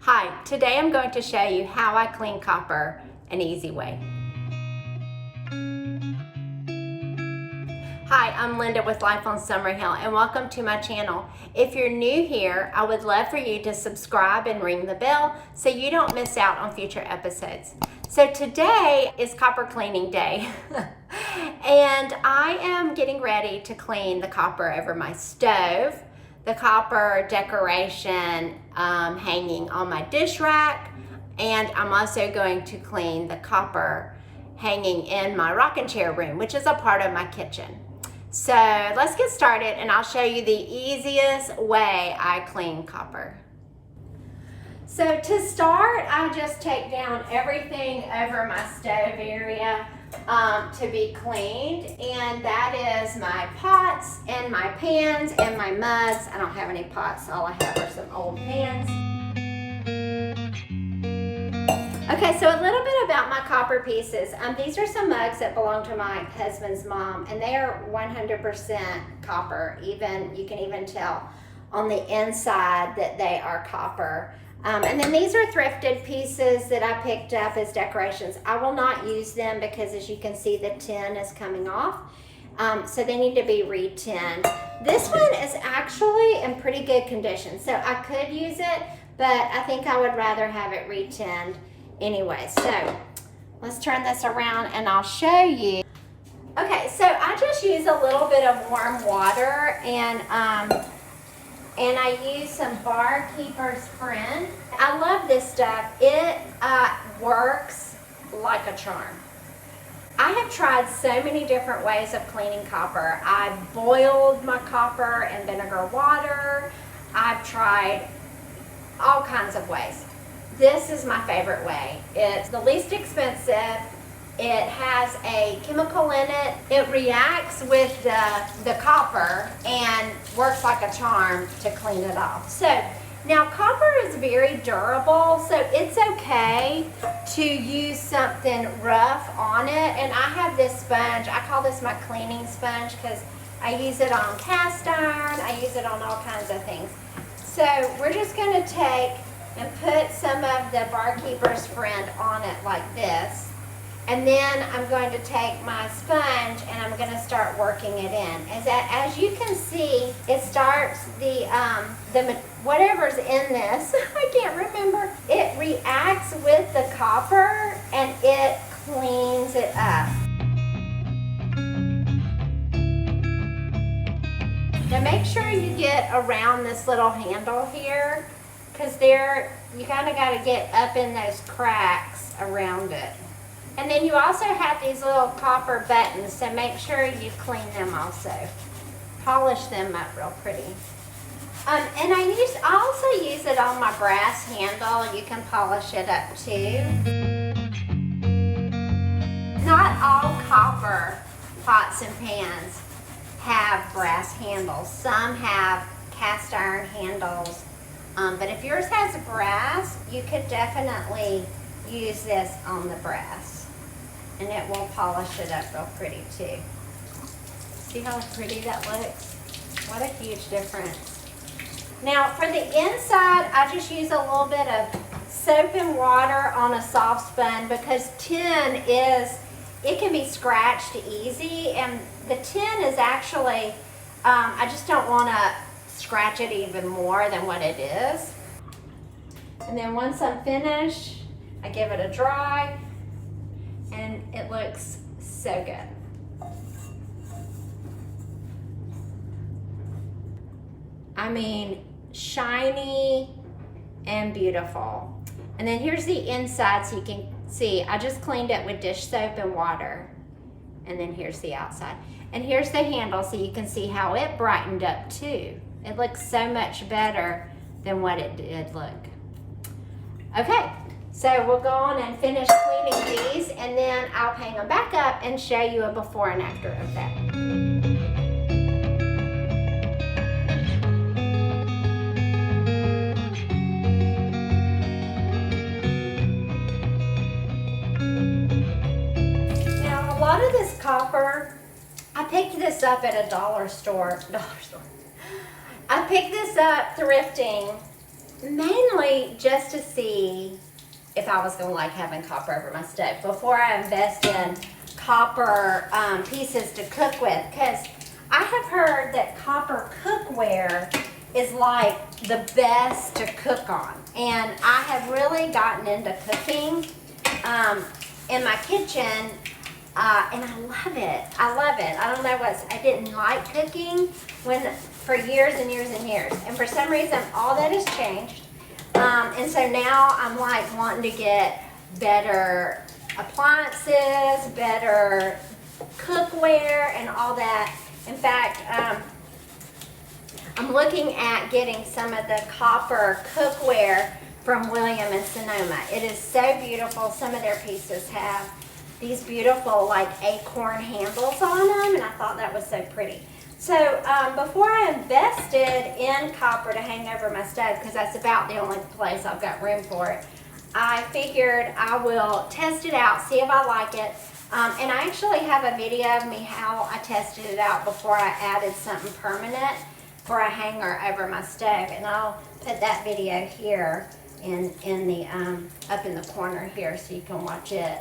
Hi, today I'm going to show you how I clean copper an easy way. Hi, I'm Linda with Life on Summerhill and welcome to my channel. If you're new here, I would love for you to subscribe and ring the bell so you don't miss out on future episodes. So today is copper cleaning day and I am getting ready to clean the copper over my stove, the copper decoration hanging on my dish rack, and I'm also going to clean the copper hanging in my rocking chair room, which is a part of my kitchen. So let's get started and I'll show you the easiest way I clean copper. So to start, I just take down everything over my stove area to be cleaned, and that is my pots and my pans and my mugs. I don't have any pots, all I have are some old pans. Okay, so a little bit about my copper pieces. These are some mugs that belong to my husband's mom, and they are 100% copper. You can even tell on the inside that they are copper. And then these are thrifted pieces that I picked up as decorations. I will not use them because, as you can see, the tin is coming off. So they need to be re-tinned. This one is actually in pretty good condition, so I could use it, but I think I would rather have it re-tinned anyway. So let's turn this around and I'll show you. Okay, so I just use a little bit of warm water and I use some Barkeeper's Friend. I love this stuff. It works like a charm. I have tried so many different ways of cleaning copper. I've boiled my copper in vinegar water. I've tried all kinds of ways. This is my favorite way. It's the least expensive. It has a chemical in it. It reacts with the copper and works like a charm to clean it off. So now copper is very durable, so it's okay to use something rough on it. And I have this sponge. I call this my cleaning sponge because I use it on cast iron. I use it on all kinds of things. So we're just going to take and put some of the Barkeeper's Friend on it like this. And then I'm going to take my sponge and I'm going to start working it in. As you can see, it starts the whatever's in this, I can't remember, it reacts with the copper and it cleans it up. Now make sure you get around this little handle here, because you kind of got to get up in those cracks around it. And then you also have these little copper buttons, so make sure you clean them also. Polish them up real pretty. And I also use it on my brass handle. You can polish it up too. Not all copper pots and pans have brass handles. Some have cast iron handles. But if yours has brass, you could definitely use this on the brass. And it will polish it up real pretty too. See how pretty that looks? What a huge difference. Now for the inside, I just use a little bit of soap and water on a soft sponge because tin it can be scratched easy, and the tin is actually, I just don't want to scratch it even more than what it is. And then once I'm finished, I give it a dry, and it looks so good. I mean, shiny and beautiful. And then here's the inside, so you can see I just cleaned it with dish soap and water. And then here's the outside. And here's the handle, so you can see how it brightened up too. It looks so much better than what it did look. Okay. So we'll go on and finish cleaning these, and then I'll hang them back up and show you a before and after of that. Now a lot of this copper, I picked this up at a dollar store. I picked this up thrifting Mainly just to see if I was gonna like having copper over my stove before I invest in copper pieces to cook with, because I have heard that copper cookware is like the best to cook on, and I have really gotten into cooking in my kitchen, and I love it. I love it. I don't know I didn't like cooking for years and years and years, and for some reason all that has changed, and so now I'm like wanting to get better appliances, better cookware, and all that. In fact, I'm looking at getting some of the copper cookware from William and Sonoma. It is so beautiful. Some of their pieces have these beautiful like acorn handles on them, and I thought that was so pretty. So before I invested in copper to hang over my stove, because that's about the only place I've got room for it, I figured I will test it out, see if I like it. And I actually have a video of me how I tested it out before I added something permanent for a hanger over my stove. And I'll put that video here in the up in the corner here so you can watch it.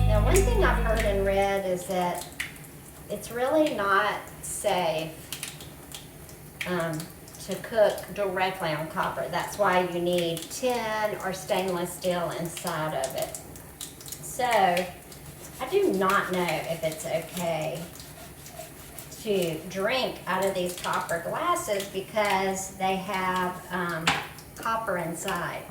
Now, one thing I've heard and read is that it's really not safe to cook directly on copper. That's why you need tin or stainless steel inside of it. So I do not know if it's okay to drink out of these copper glasses because they have copper inside.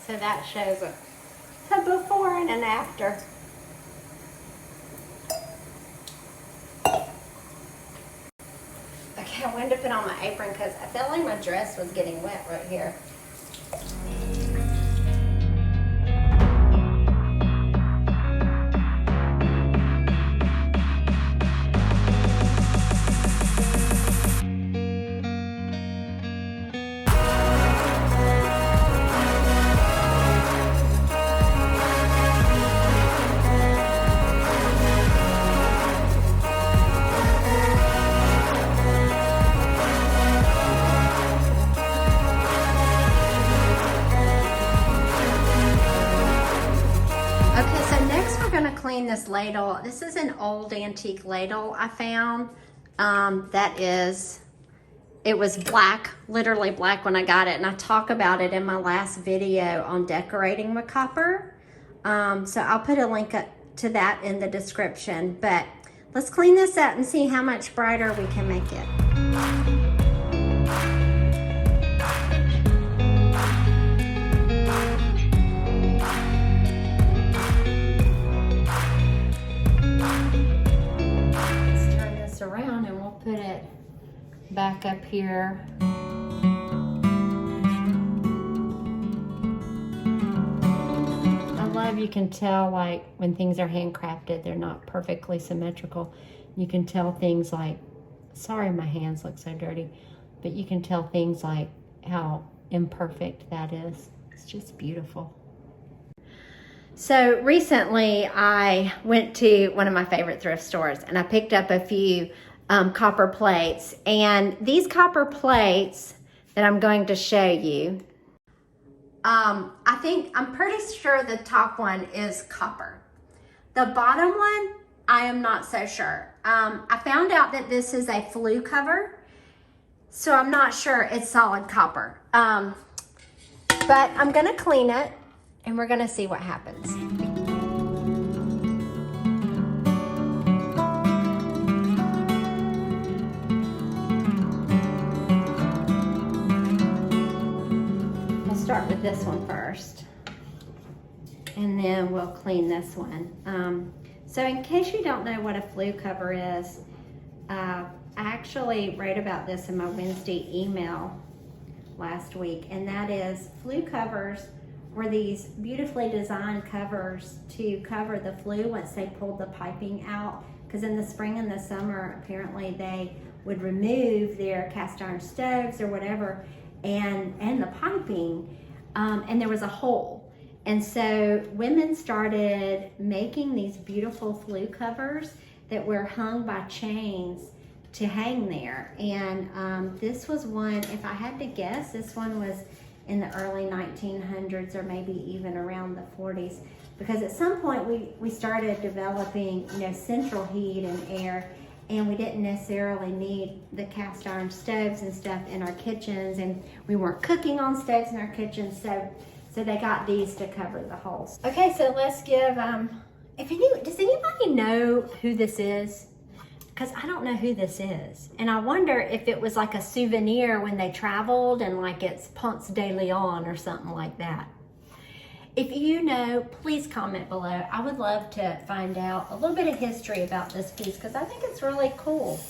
So that shows a before and an after. Okay, I wanted to put on my apron because I felt like my dress was getting wet right here. Clean this ladle. This is an old antique ladle I found. It was black, literally black when I got it, and I talk about it in my last video on decorating with copper. So I'll put a link to that in the description, but let's clean this up and see how much brighter we can make it. Around and we'll put it back up here. I love, you can tell like when things are handcrafted, they're not perfectly symmetrical. You can tell things like, sorry my hands look so dirty, but you can tell things like how imperfect that is. It's just beautiful. So recently I went to one of my favorite thrift stores and I picked up a few copper plates, and these copper plates that I'm going to show you, I'm pretty sure the top one is copper. The bottom one, I am not so sure. I found out that this is a flue cover, so I'm not sure it's solid copper. But I'm gonna clean it and we're gonna see what happens. We'll start with this one first, and then we'll clean this one. So in case you don't know what a flue cover is, I actually wrote about this in my Wednesday email last week, and that is flue covers were these beautifully designed covers to cover the flue once they pulled the piping out, because in the spring and the summer apparently they would remove their cast iron stoves or whatever, and the piping, and there was a hole. And so women started making these beautiful flue covers that were hung by chains to hang there. And this was one, if I had to guess, this one was in the early 1900s or maybe even around the 40s, because at some point we started developing, you know, central heat and air, and we didn't necessarily need the cast iron stoves and stuff in our kitchens, and we weren't cooking on stoves in our kitchens, so they got these to cover the holes. Okay, so let's give, does anybody know who this is? Because I don't know who this is. And I wonder if it was like a souvenir when they traveled, and like it's Ponce de Leon or something like that. If you know, please comment below. I would love to find out a little bit of history about this piece, because I think it's really cool.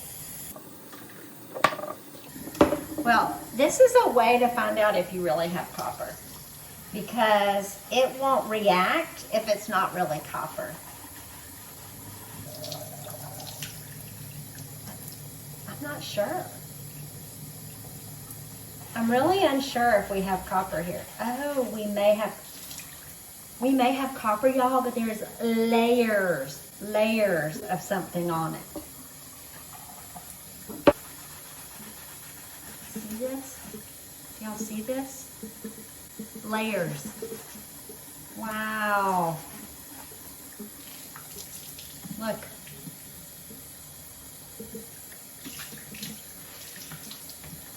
Well, this is a way to find out if you really have copper, because it won't react if it's not really copper. I'm not sure. I'm really unsure if we have copper here. Oh, we may have copper, y'all, but there's layers of something on it. See this? Y'all see this? Layers. Wow. Look.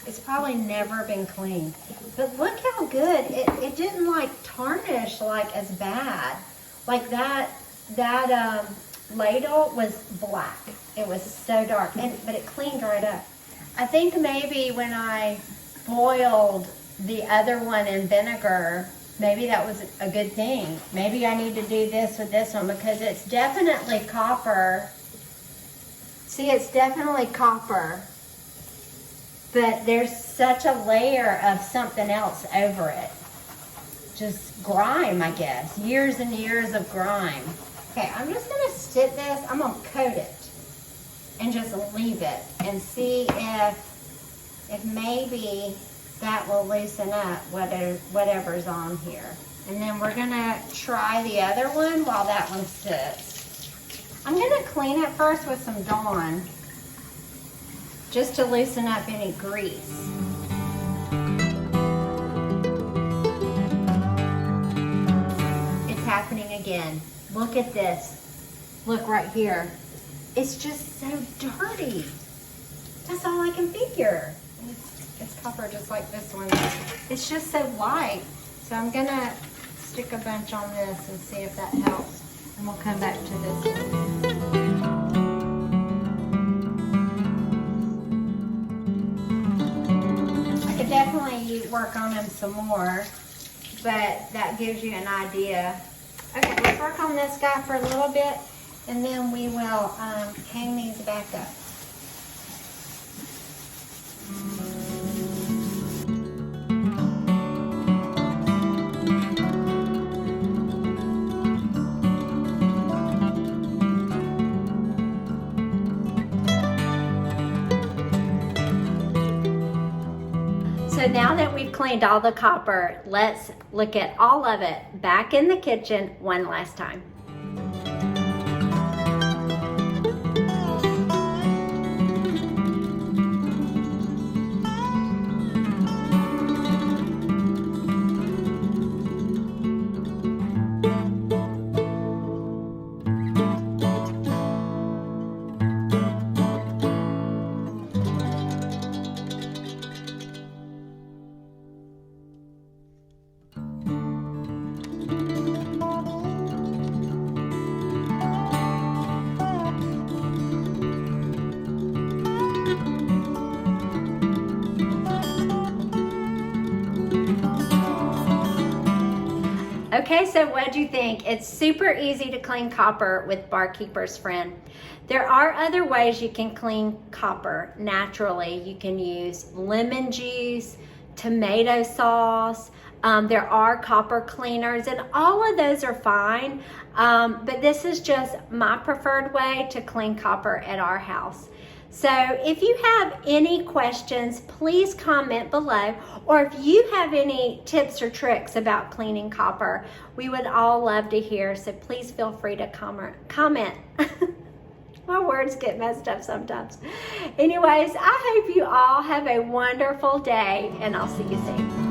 It's probably never been cleaned. But look how good. It didn't like tarnish like as bad. Like that ladle was black. It was so dark, but it cleaned right up. I think maybe when I boiled the other one in vinegar, maybe that was a good thing. Maybe I need to do this with this one, because it's definitely copper. See, it's definitely copper, but there's such a layer of something else over it. Just grime, I guess. Years and years of grime. Okay, I'm just gonna sit this, I'm gonna coat it and just leave it and see if maybe that will loosen up whatever's on here. And then we're gonna try the other one while that one sits. I'm gonna clean it first with some Dawn, just to loosen up any grease. It's happening again. Look at this. Look right here. It's just so dirty. That's all I can figure. It's copper just like this one. It's just so light. So I'm gonna stick a bunch on this and see if that helps. And we'll come back to this one. I could definitely work on them some more, but that gives you an idea. Okay, let's work on this guy for a little bit, and then we will hang these back up. So now that we've cleaned all the copper, let's look at all of it back in the kitchen one last time. Okay, so what do you think? It's super easy to clean copper with Barkeeper's Friend. There are other ways you can clean copper naturally. You can use lemon juice, tomato sauce. There are copper cleaners, and all of those are fine. But this is just my preferred way to clean copper at our house. So if you have any questions, please comment below, or if you have any tips or tricks about cleaning copper, we would all love to hear, so please feel free to comment. My words get messed up sometimes. Anyways, I hope you all have a wonderful day, and I'll see you soon.